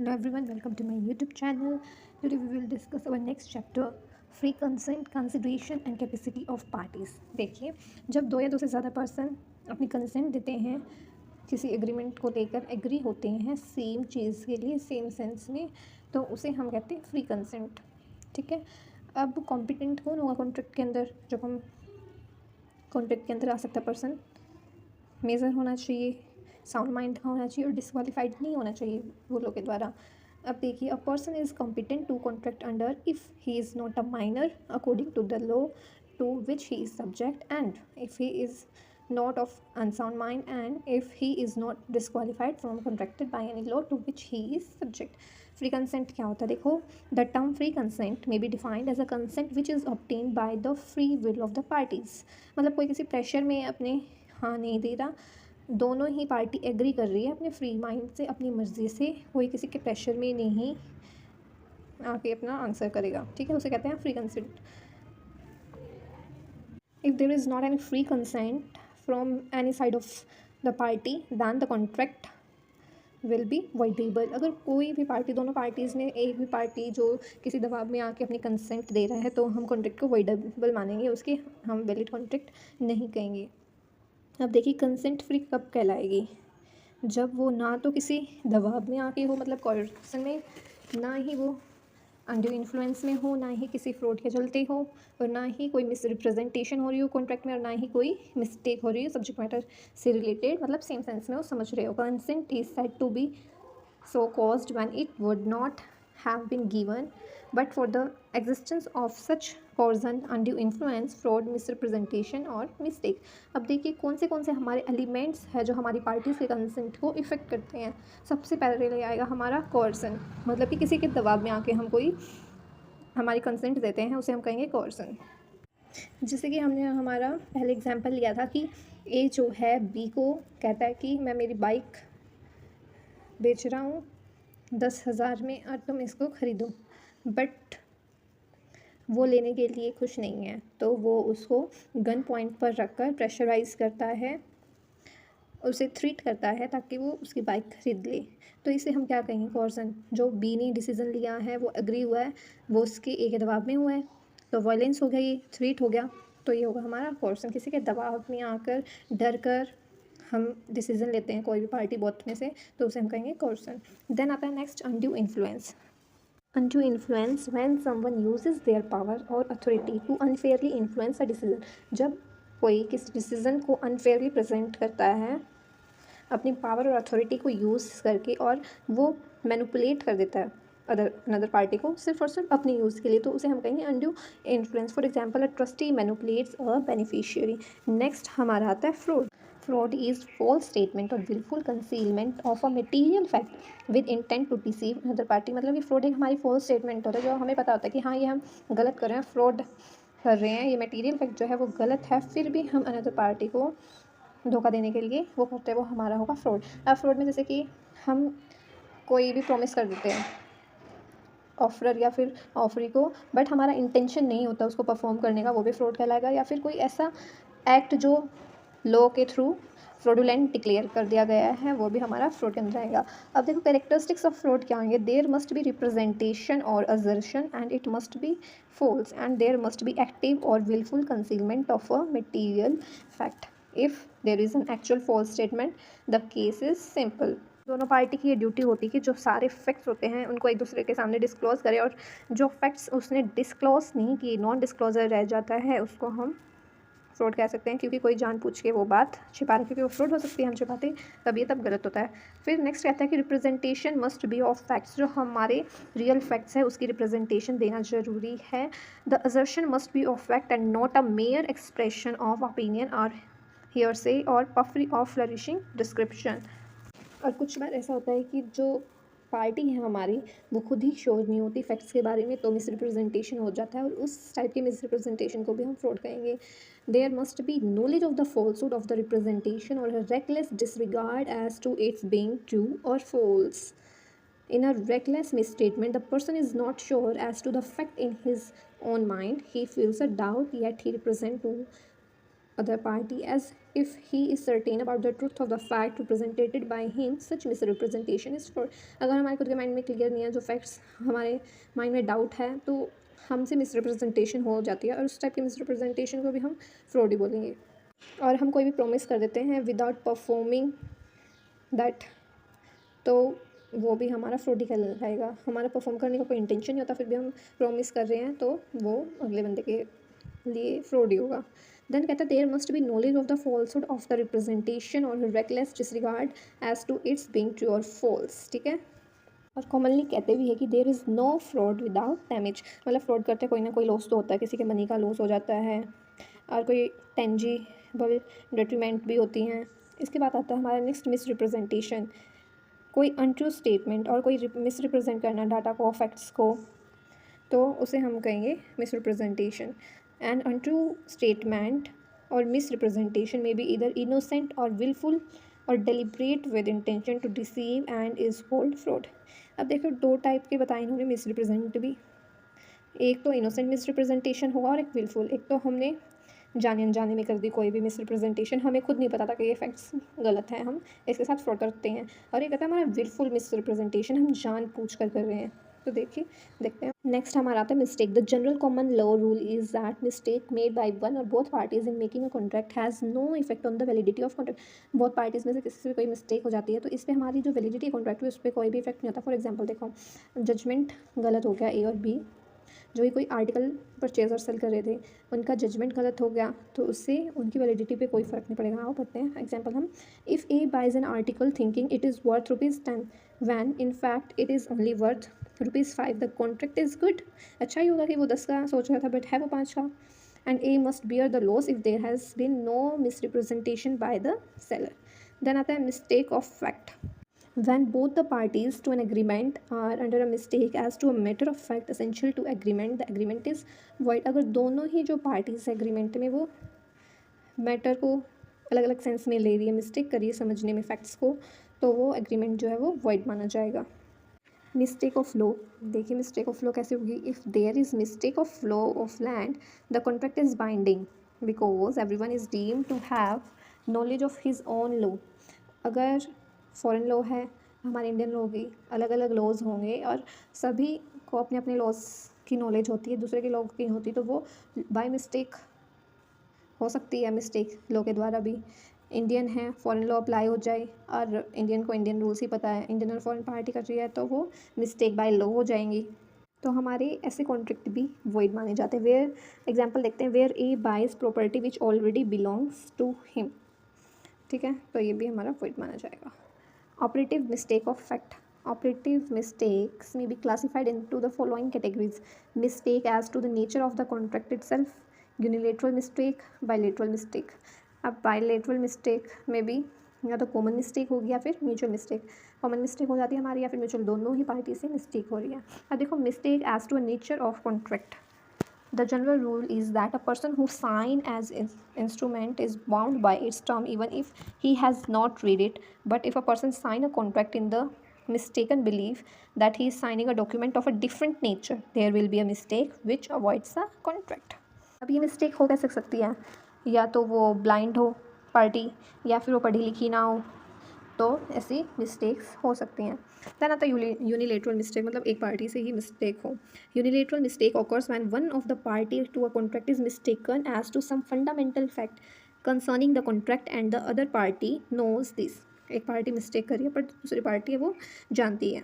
Hello everyone, welcome to my YouTube channel. Today we will discuss our next chapter, free consent, consideration and capacity of parties. देखिए, जब दो या दो से ज़्यादा पर्सन अपनी कंसेंट देते हैं किसी एग्रीमेंट को लेकर, एग्री होते हैं सेम चीज़ के लिए, सेम सेंस में, तो उसे हम कहते हैं फ्री कंसेंट. ठीक है. अब कॉम्पिटेंट कौन होगा कॉन्ट्रैक्ट के अंदर? जब हम कॉन्ट्रैक्ट के अंदर आ सकता पर्सन मेजर होना चाहिए, साउंड माइंड का होना चाहिए और डिसक्वालीफाइड नहीं होना चाहिए बोलो के द्वारा. अब देखिए, a person is competent to contract under if he is not a minor according to the law to which he is subject and if he is not of unsound mind and if he is not disqualified from contracted by any law to which he is subject. Free consent क्या होता है? देखो, the term free consent may be defined as a consent which is obtain by the free will of the parties. मतलब कोई किसी pressure में अपने हाँ नहीं दे रहा, दोनों ही पार्टी एग्री कर रही है अपने फ्री माइंड से, अपनी मर्ज़ी से, कोई किसी के प्रेशर में नहीं आके अपना आंसर करेगा. ठीक है, उसे कहते हैं free consent. If there is not any free consent from any side of the party, then the contract will be voidable. अगर कोई भी पार्टी, दोनों पार्टीज़ में एक भी पार्टी जो किसी दबाव में आके अपनी कंसेंट दे रहा है, तो हम कॉन्ट्रैक्ट को voidable मानेंगे, उसकी हम वैलिड कॉन्ट्रैक्ट नहीं कहेंगे. अब देखिए, कंसेंट फ्री कब कहलाएगी? जब वो ना तो किसी दबाव में आके हो, मतलब कोर्सन में, ना ही वो अंडर इन्फ्लुएंस में हो, ना ही किसी फ्रॉड के चलते हो, और ना ही कोई मिस रिप्रेजेंटेशन हो रही हो कॉन्ट्रैक्ट में, और ना ही कोई मिस्टेक हो रही हो सब्जेक्ट मैटर से रिलेटेड, मतलब सेम सेंस में वो समझ रहे हो. Consent is said to be so caused when it would not have been given but for the existence of such coercion, undue influence, fraud, misrepresentation और mistake. अब देखिए, कौन से हमारे एलिमेंट्स हैं जो हमारी पार्टीज़ के कंसेंट को इफ़ेक्ट करते हैं. सबसे पहले आएगा हमारा कोर्सन, मतलब कि किसी के दबाव में आके हम कोई हमारी कंसेंट देते हैं, उसे हम कहेंगे कोर्सन. जैसे कि हमने हमारा पहले एग्जांपल लिया था कि ए जो है बी को कहता है कि मैं मेरी बाइक बेच रहा हूँ 10,000 में और तुम इसको ख़रीदो, बट वो लेने के लिए खुश नहीं है, तो वो उसको गन पॉइंट पर रखकर प्रेशराइज़ करता है, उसे थ्रीट करता है ताकि वो उसकी बाइक खरीद ले. तो इसे हम क्या कहेंगे? कोर्सन. जो बी ने डिसीज़न लिया है, वो एग्री हुआ है, वो उसके ए के दबाव में हुआ है, तो वायलेंस हो गया, ये थ्रीट हो गया, तो ये होगा हमारा कोर्सन. किसी के दबाव में आकर, डर कर हम डिसीज़न लेते हैं कोई भी पार्टी बोथ में से, तो उसे हम कहेंगे कोर्सन. देन आता है next, undue influence. Undue influence when someone uses their power or authority to unfairly influence a decision. जब कोई किसी डिसीज़न को अनफेयरली प्रेजेंट करता है अपनी पावर और अथॉरिटी को यूज़ करके, और वो मैनिपुलेट कर देता है अनदर पार्टी को सिर्फ और सिर्फ अपने यूज़ के लिए, तो उसे हम कहेंगे undue influence. For example, a trustee manipulates a beneficiary. Next हमारा आता है fraud. Fraud is false statement or willful concealment of a material fact with intent to deceive another party. मतलब कि फ्रॉड एक हमारी false statement होता है, जो हमें पता होता है कि हाँ ये हम गलत कर रहे हैं, फ्रॉड कर रहे हैं, ये मटेरियल फैक्ट जो है वो गलत है, फिर भी हम अनदर पार्टी को धोखा देने के लिए वो करते हैं, वो हमारा होगा फ्रॉड. अब फ्रॉड में जैसे कि हम कोई भी प्रॉमिस कर देते हैं ऑफरर या फिर ऑफरी को, बट हमारा इंटेंशन नहीं होता उसको परफॉर्म करने का, वो भी फ्रॉड कहलाएगा. या फिर कोई ऐसा एक्ट जो लॉ के थ्रू फ्रॉडुलेंट डिक्लेयर कर दिया गया है, वो भी हमारा फ्रॉड के अंदर आएगा. अब देखो, कैरेक्टरिस्टिक्स ऑफ फ्रॉड क्या होंगे? देयर मस्ट बी रिप्रेजेंटेशन और assertion and it must be false and there must be active और wilful concealment of a material fact. If there is an actual false statement, the case is simple. दोनों party की ये duty होती है कि जो सारे फैक्ट्स होते हैं उनको एक दूसरे के सामने डिस्क्लोज़ करे, और जो फैक्ट्स उसने डिस्क्लोज़ नहीं किए, नॉन डिस्क्लोजर रह जाता है, उसको हम फ्रॉड कह सकते हैं, क्योंकि कोई जानबूझ के वो बात छिपा रहे, क्योंकि वो फ्रॉड हो सकती है हम छिपाते, तब ये तब गलत होता है. फिर नेक्स्ट कहता है कि representation must be of facts. जो हमारे रियल फैक्ट्स है उसकी रिप्रेजेंटेशन देना ज़रूरी है. The assertion must be of fact and not a mayor expression of opinion और हियरसे और पफरी ऑफ फ्लरिशिंग डिस्क्रिप्शन. और कुछ बार ऐसा होता है कि जो पार्टी है हमारी, वो खुद ही श्योर नहीं होती फैक्ट्स के बारे में, तो मिसरिप्रेजेंटेशन हो जाता है, और उस टाइप के मिसरिप्रेजेंटेशन को भी हम फ्रॉड कहेंगे. There must be knowledge of the falsehood of the representation और reckless disregard as to its being true और false. In a reckless misstatement, the person is not sure as to the fact in his own mind. He feels a doubt, yet he represents to other party as if he is certain about the truth of the fact represented by him. Such misrepresentation is fraud. अगर हमारे खुद के mind में clear नहीं है, जो facts हमारे mind में डाउट है, तो हमसे मिसरिप्रेजेंटेशन हो जाती है और उस टाइप की मिसरिप्रेजेंटेशन को भी हम फ्रॉड ही बोलेंगे. और हम कोई भी प्रॉमिस कर देते हैं विदाउट परफॉर्मिंग दैट, तो वो भी हमारा फ्रॉड ही कहलाएगा. हमारा परफॉर्म करने का कोई इंटेंशन नहीं होता, फिर भी हम प्रॉमिस कर रहे हैं, तो वो अगले बंदे के लिए फ्रॉड ही होगा. देन कहता है there must be knowledge of the falsehood of the representation और reckless disregard as to its being true और फॉल्स. ठीक है. और कॉमनली कहते भी है कि there is no fraud without damage. मतलब फ्रॉड करते कोई ना कोई लॉस तो होता है, किसी के मनी का लॉस हो जाता है और कोई टेंजिबल डेट्रीमेंट भी होती हैं. इसके बाद आता है हमारा नेक्स्ट मिसरिप्रेजेंटेशन. कोई अनट्रू स्टेटमेंट और कोई मिसरिप्रेजेंट करना डाटा को, फैक्ट्स को, तो उसे हम कहेंगे मिसरिप्रेजेंटेशन. एंड अनट्रू स्टेटमेंट और मिसरिप्रेजेंटेशन में बी इधर इनोसेंट और विलफुल और deliberate with intention to deceive and is called fraud. अब देखो दो टाइप के बताए इन्होंने मिसरिप्रेजेंट भी. एक तो इनोसेंट मिसरिप्रेजेंटेशन होगा और एक विलफुल. एक तो हमने जाने अनजाने में कर दी कोई भी मिसरिप्रेजेंटेशन, हमें खुद नहीं पता था कि ये फैक्ट्स गलत हैं, हम इसके साथ फ्रॉड करते हैं. और ये कहता है हमारा विलफुल मिसरिप्रेजेंटेशन, हम जानबूझ कर रहे हैं. तो देखते हैं. नेक्स्ट हमारा आता है mistake. The general common law rule is that mistake made by one और both parties in making a contract has no effect on the validity of contract. बहुत पार्टीज़ में से किसी से कोई मिस्टेक हो जाती है तो इस पर हमारी जो वैलिडिटी कॉन्ट्रैक्ट है उस पर कोई भी इफेक्ट नहीं होता. फॉर एग्जाम्पल देखो, जजमेंट गलत हो गया ए और बी, जो भी कोई आर्टिकल परचेज और सेल कर रहे थे, उनका जजमेंट गलत हो गया तो उससे उनकी वैलिडिटी पे कोई फ़र्क नहीं पड़ेगा. आओ पढ़ते हैं एग्जांपल हम. If a buys an article thinking it is worth ₹10 when in fact it is only worth ₹5, the contract is good. अच्छा ही होगा कि वो 10 का सोच रहा था बट है वो 5 का. And a must bear the loss if there has been no misrepresentation by the seller. Then आता है mistake of fact. When both the parties to an agreement are under a mistake as to a matter of fact essential to agreement, the agreement is void. अगर दोनों ही जो parties agreement में वो matter को अलग अलग सेंस में ले रही है, मिस्टेक करी है समझने में फैक्ट्स को, तो वो एग्रीमेंट जो है वो void माना जाएगा. Mistake of law. देखिए मिस्टेक ऑफ लॉ कैसे होगी. If there is mistake of law of land the contract is binding because everyone is deemed to have knowledge of his own law. अगर foreign law है, हमारे Indian law की अलग अलग laws होंगे और सभी को अपने अपने लॉज की नॉलेज होती है, दूसरे के लॉ की होती, तो वो बाय मिस्टेक हो सकती है. मिस्टेक लॉ के द्वारा भी इंडियन है, फॉरेन लॉ अप्लाई हो जाए और इंडियन को इंडियन रूल्स ही पता है, इंडियन और फॉरेन पार्टी कर रही है, तो वो मिस्टेक बाय लॉ हो जाएंगी. तो हमारे ऐसे कॉन्ट्रैक्ट भी वॉइड माने जाते हैं. वेयर एग्जांपल देखते हैं. Where a buys property which already belongs to him. ठीक है, तो ये भी हमारा वॉइड माना जाएगा. Operative mistake of fact. Operative mistakes may be classified into the following categories. Mistake as to the nature of the contract itself, unilateral mistake, bilateral mistake. अब bilateral mistake में भी या तो कॉमन मिस्टेक होगी या फिर म्यूचुअल मिस्टेक. कॉमन मिस्टेक हो जाती है हमारी या फिर म्यूचुअल, दोनों ही पार्टी से मिस्टेक हो रही है. अब देखो mistake as to a nature of contract. The general rule is that a person who signs as instrument is bound by its term even if he has not read it. But if a person signs a contract in the mistaken belief that he is signing a document of a different nature, there will be a mistake which avoids the contract. अब ये mistake हो कैसे सकती है, या तो वो blind हो पार्टी या फिर वो पढ़ी लिखी ना हो, तो ऐसी मिस्टेक्स हो सकती हैं. देन आता है यूनिलेटरल मिस्टेक, मतलब एक पार्टी से ही मिस्टेक हो. Unilateral mistake occurs when one of the party to a contract is mistaken as to some fundamental fact concerning the contract and the other party knows this. एक party mistake करी है पर दूसरी party है वो जानती है.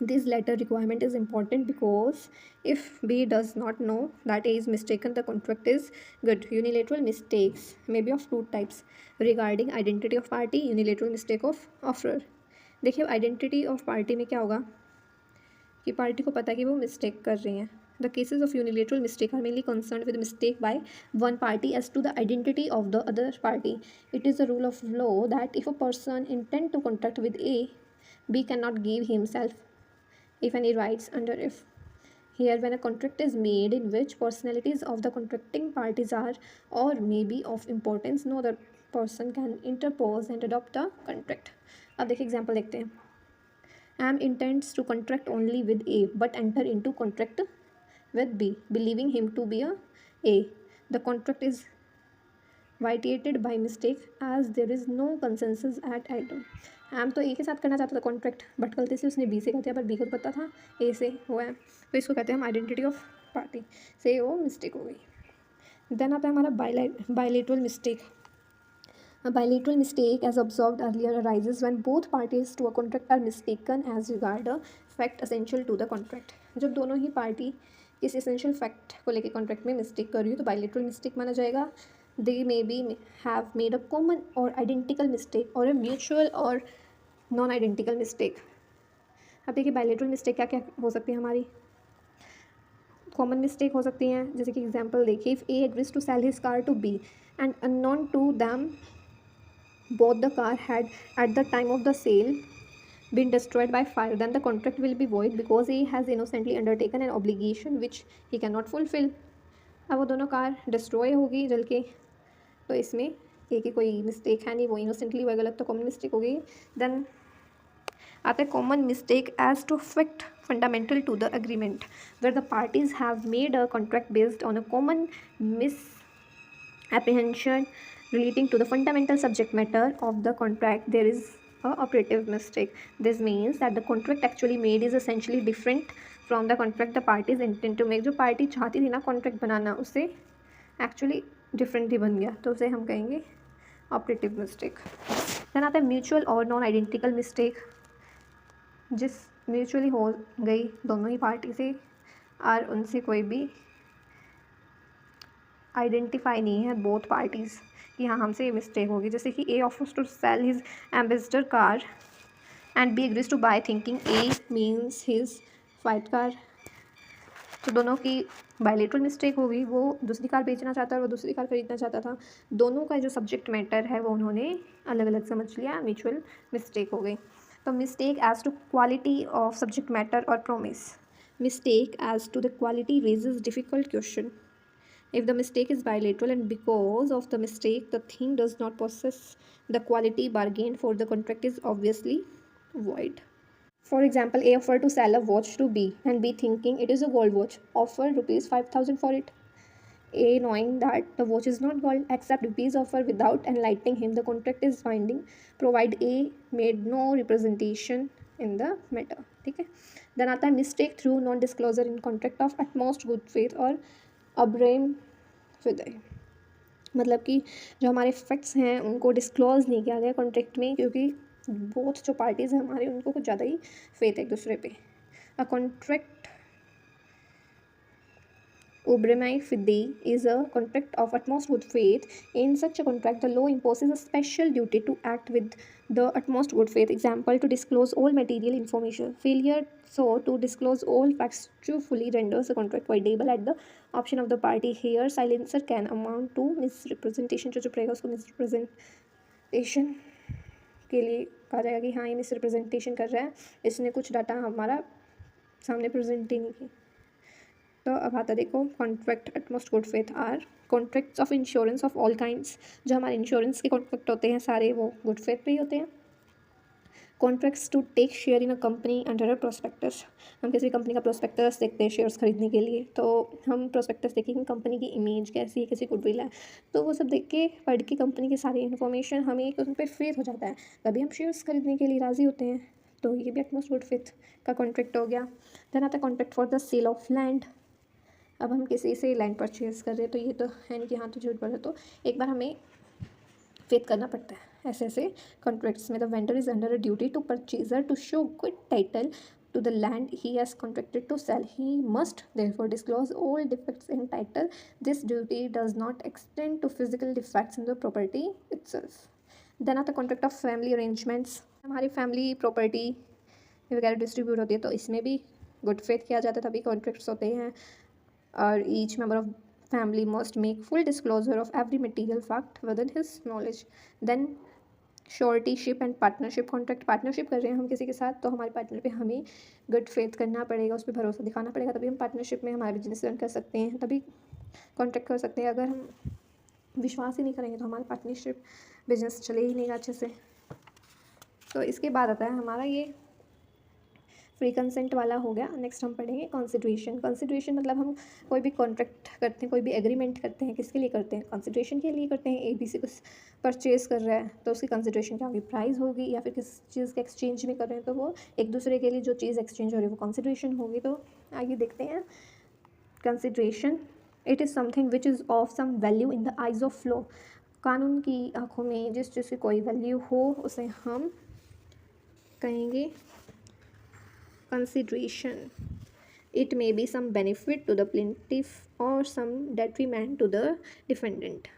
This latter requirement is important because if B does not know that A is mistaken, the contract is good. Unilateral mistakes may be of two types. Regarding identity of party, unilateral mistake of offerer. देखिए identity of party में क्या होगा कि party को पता है कि वो मिस्टेक कर रही हैं. The cases of unilateral mistake are mainly concerned with mistake by one party as to the identity of the other party. It is a rule of law that if a person intend to contract with A, B cannot give himself if any rights under if. Here when a contract is made in which personalities of the contracting parties are or may be of importance, no other person can interpose and adopt a contract. अब देखिए example देखते हैं. M intends to contract only with A but enter into contract with B believing him to be a. The contract is vitiated by mistake as there is no consensus ad idem. Um तो A के साथ करना चाहता था contract, but गलती से उसने B से कर दिया, पर बी को तो पता था ए से हुआ है, तो इसको कहते हैं हम आइडेंटिटी ऑफ पार्टी, से वो मिस्टेक हो गई। देन आता है हमारा bilateral mistake. A bilateral mistake, as observed earlier, arises when both parties to a contract are mistaken as regard a fact essential to the contract. जब दोनों ही पार्टी किसी essential fact को लेके कॉन्ट्रैक्ट में मिस्टेक कर रही हो तो बायलेटरल मिस्टेक माना जाएगा। They may be have made a common or identical mistake or a mutual or non-identical mistake. अब देखिए बायलेटरल मिस्टेक क्या क्या हो सकती है हमारी। कॉमन मिस्टेक हो सकती हैं, जैसे कि एग्जांपल देखिए, if a agrees to sell his car to b and unknown to them both the car had at the time of the sale been destroyed by fire, then the contract will be void because he has innocently undertaken an obligation which he cannot fulfill. अब वो दोनों car destroy होगी जल के, तो इसमें एक ही कोई मिस्टेक है नहीं, वो इनोसेंटली हुआ, गलत तो कॉमन मिस्टेक हो गई। देन आता है common mistake as to affect fundamental to the agreement, where the parties have made a contract based on a common mis apprehension relating to the fundamental subject matter of the contract, there is a operative mistake. This means that the contract actually made is essentially different from the contract the parties intend to make. जो party चाहती थी ना contract बनाना, उससे actually different ही बन गया, तो उसे हम कहेंगे ऑपरेटिव मिस्टेक। देन आता है म्यूचुअल और नॉन आइडेंटिकल मिस्टेक, जिस म्यूचुअली हो गई दोनों ही पार्टी से और उनसे कोई भी आइडेंटिफाई नहीं है बोथ पार्टीज़ कि हाँ हमसे ये मिस्टेक होगी। जैसे कि A offers to sell his Ambassador car and B agrees to buy thinking A means his Fiat car, तो दोनों की बायलेटरल मिस्टेक होगी। वो दूसरी कार बेचना चाहता है और वो दूसरी कार खरीदना चाहता था, दोनों का जो सब्जेक्ट मैटर है वो उन्होंने अलग अलग समझ लिया, म्यूचुअल मिस्टेक हो गई। तो mistake as to quality of subject matter और promise, mistake as to the quality raises difficult question. If the mistake is bilateral and because of the mistake the thing does not possess the quality bargained for, the contract is obviously void. For example, A offered to sell a watch to B and B thinking it is a gold watch, offer rupees 5,000 for it. A knowing that the watch is not gold accept B's offer without enlightening him. The contract is binding provide A made no representation in the matter. ठीक है। Then आता है mistake through non disclosure in contract of utmost good faith और अब्रेम फिदय, मतलब कि जो हमारे facts हैं उनको डिस्क्लोज नहीं किया गया कॉन्ट्रैक्ट में, क्योंकि बोथ जो पार्टीज़ हैं हमारे उनको कुछ ज़्यादा ही फेथ है एक दूसरे पे। A contract Obremai fidei is a contract of utmost good faith. In such a contract, the law imposes a special duty to act with the utmost good faith. Example, to disclose all material information. Failure so to disclose all facts truthfully renders the contract voidable at the option of the party. Here, silencer can amount to misrepresentation. जो चुप रहेगा उसको misrepresentation के लिए कहा जाएगा कि हाँ ये मिसरिप्रेजेंटेशन कर रहा है, इसने कुछ डाटा हमारा सामने प्रेजेंट ही नहीं की। तो अब आता देखो contract utmost good faith are contracts of insurance of all kinds. जो हमारे इंश्योरेंस के कॉन्ट्रैक्ट होते हैं सारे वो गुड फेथ पे ही होते हैं। Contracts to take share in a company under a prospectus. हम किसी कंपनी का प्रोस्पेक्टस देखते हैं शेयर्स खरीदने के लिए, तो हम प्रोस्पेक्टस देखेंगे कंपनी की इमेज कैसी है, कैसी गुडविल है, तो वो सब देख के पढ़ के कंपनी की सारी इन्फॉर्मेशन हमें उन पर फेथ हो जाता है, तभी हम शेयर्स खरीदने के लिए राज़ी होते हैं। तो ये भी एटमोस्ट गुड फेथ का कॉन्ट्रैक्ट हो गया। देन आता है contract for the sale of land. अब हम किसी से लैंड परचेज़ कर रहे हैं, तो ये तो है नहीं कि हाँ तो झूठ बोला, तो एक बार हमें फेथ करना पड़ता है। ऐसे कॉन्ट्रैक्ट्स में the vendor is under a duty to purchaser to show good title to the land he has contracted to sell. He must therefore disclose all defects in title. This duty does not extend to physical defects in the property itself. Then आता contract of family arrangements. हमारी family property वगैरह distribute होती है, तो इसमें भी good faith किया जाता है, तभी कॉन्ट्रैक्ट्स होते हैं। और each member of family must make full disclosure of every material fact within his knowledge. Then suretyship and partnership contract, partnership कर रहे हैं हम किसी के साथ, तो हमारे पार्टनर पे हमें गुड फेथ करना पड़ेगा, उस पर भरोसा दिखाना पड़ेगा, तभी हम पार्टनरशिप में हमारा बिजनेस रन कर सकते हैं, तभी कॉन्ट्रैक्ट कर सकते हैं। अगर हम विश्वास ही नहीं करेंगे तो हमारा पार्टनरशिप बिजनेस चले ही नहीं अच्छे से। तो इसके बाद आता है हमारा ये फ्री कंसेंट वाला हो गया। नेक्स्ट हम पढ़ेंगे कंसिडरेशन। कंसिडरेशन मतलब हम कोई भी कॉन्ट्रैक्ट करते हैं, कोई भी एग्रीमेंट करते हैं, किसके लिए करते हैं? कंसिडरेशन के लिए करते हैं। ABC कुछ परचेज कर रहा है तो उसकी कंसिडरेशन क्या होगी? प्राइस होगी। या फिर किस चीज़ के एक्सचेंज में कर रहे हैं तो वो एक दूसरे के लिए जो चीज़ एक्सचेंज हो रही है वो कंसिडरेशन होगी। तो आइए देखते हैं consideration. It is something which is of some value in the eyes of law. कानून की आंखों में जिस चीज़ की कोई वैल्यू हो उसे हम कहेंगे consideration. It may be some benefit to the plaintiff or some detriment to the defendant.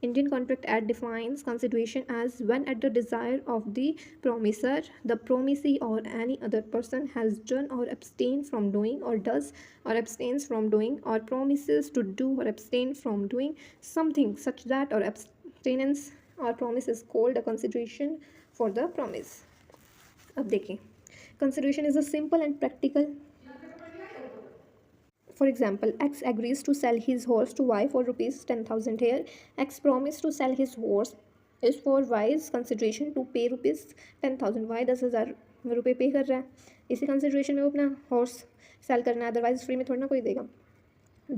Indian Contract Act defines consideration as when at the desire of the promisor, the promisee or any other person has done or abstained from doing or does or abstains from doing or promises to do or abstain from doing something such that or abstinence or promise is called a consideration for the promise. अब देखिए consideration is a simple and practical. For example, X agrees to sell his horse to Y for rupees 10,000 here. X promised to sell his horse is for Y's consideration to pay rupees 10,000. Y 10,000 रुपये पे कर रहा है, इसी consideration में वो अपना horse cell करना है, अदरवाइज फ्री में थोड़ा ना कोई देगा.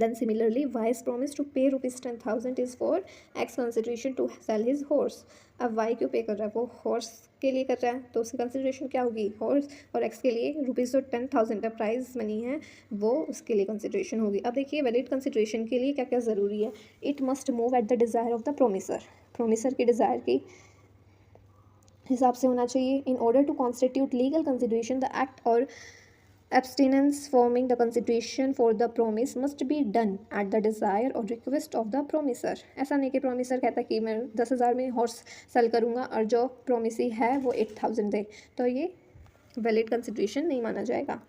Then similarly, Y's promise to pay rupees 10,000 is for X consideration to sell his horse. अब Y क्यों पे कर रहा है? वो हॉर्स के लिए कर रहा है तो उसकी कंसिडरेशन क्या होगी? हॉर्स. और X के लिए रुपीज़ जो 10,000 का प्राइस मनी है वो उसके लिए कंसिडरेशन होगी. अब देखिए वैलिड कंसिडरेशन के लिए क्या क्या ज़रूरी है. It must move at the desire of the promisor. Promisor की डिज़ायर की हिसाब से होना चाहिए. In order to constitute legal consideration the act और abstinence forming the consideration for the promise must be done at the desire or request of the promisor. ऐसा नहीं कि promisor कहता है कि मैं 10,000 में हॉर्स सेल करूँगा और जो promisee है वो 8,000 दे, तो ये valid consideration नहीं माना जाएगा.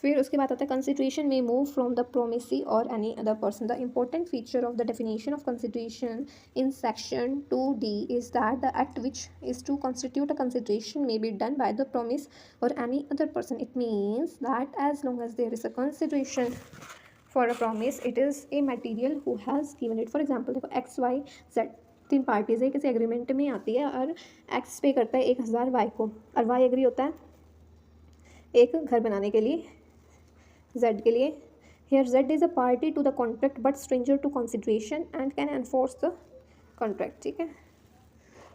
फिर उसके बाद आता है consideration may move from the promisee or any other person. The important feature of the definition of consideration in section 2D is that the act which is to constitute a consideration may be done by the promise or any other person. It means that as long as there is a consideration for a promise, it is a material who has given it. For example, देखो X, Y, Z तीन parties है, किसी agreement में आती है और X पे करता है 1,000 Y को और Y एग्री होता है एक घर बनाने के लिए Z के लिए. Here Z is a party to the contract but stranger to consideration and can enforce the contract. ठीक है.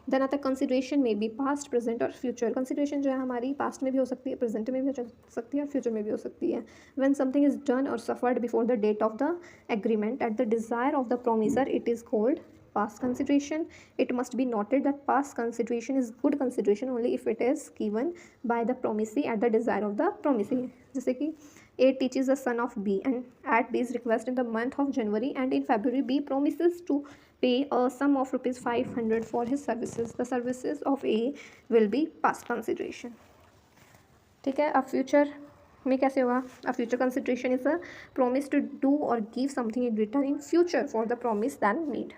देन आता है कंसिडरेशन में बी पास्ट, प्रेजेंट और फ्यूचर. कंसिडरेशन जो है हमारी पास्ट में भी हो सकती है, प्रेजेंट में भी हो सकती है और फ्यूचर में भी हो सकती है. व्हेन समथिंग इज डन और suffered before the date of the agreement at the desire of the promisor, it is called past consideration. It must be noted that past consideration is good consideration only if it is given by the promisee at the desire of the promisee. जैसे कि A teaches the son of B and at B's request in the month of January and in February B promises to pay a sum of rupees 500 for his services. The services of A will be past consideration. ठीक है. अब future में कैसे होगा? A future consideration is a promise to do और give something in return in future for the promise than need.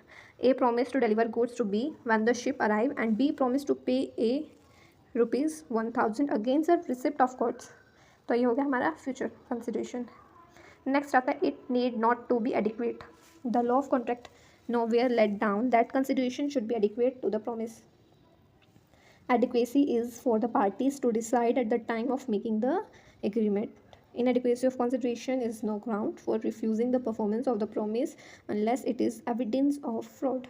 A promised to deliver goods to B when the ship arrived and B promised to pay A rupees 1,000 against the receipt of goods. तो ये हो गया हमारा future consideration. Next आता है it need not to be adequate. The law of contract nowhere let down that consideration should be adequate to the promise. Adequacy is for the parties to decide at the time of making the agreement. Inadequacy of consideration is no ground for refusing the performance of the promise unless it is evidence of fraud.